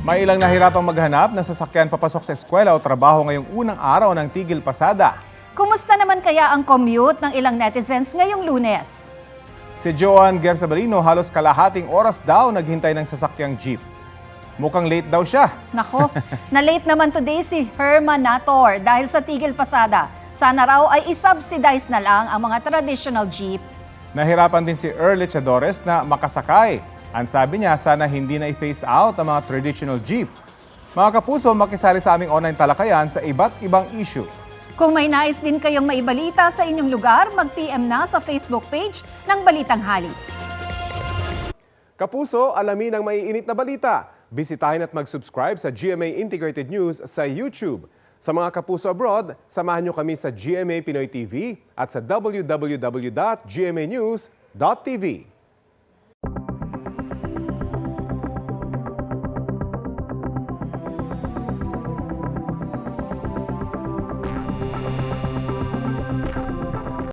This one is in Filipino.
May ilang nahirapang maghanap ng sasakyan papasok sa eskwela o trabaho ngayong unang araw ng Tigil Pasada. Kumusta naman kaya ang commute ng ilang netizens ngayong Lunes? Si Joan Gersabalino halos kalahating oras daw naghintay ng sasakyang jeep. Mukhang late daw siya. Nako, na-late naman today si Herman Nator dahil sa Tigil Pasada. Sana raw ay isubsidize na lang ang mga traditional jeep. Nahirapan din si Earl Echadores na makasakay. Ang sabi niya, sana hindi na i-phase out ang mga traditional jeep. Mga kapuso, makisali sa aming online talakayan sa iba't ibang issue. Kung may nais din kayong maibalita sa inyong lugar, mag-PM na sa Facebook page ng Balitang Hali. Kapuso, alamin ang maiinit na balita. Bisitahin at mag-subscribe sa GMA Integrated News sa YouTube. Sa mga kapuso abroad, samahan niyo kami sa GMA Pinoy TV at sa www.gmanews.tv.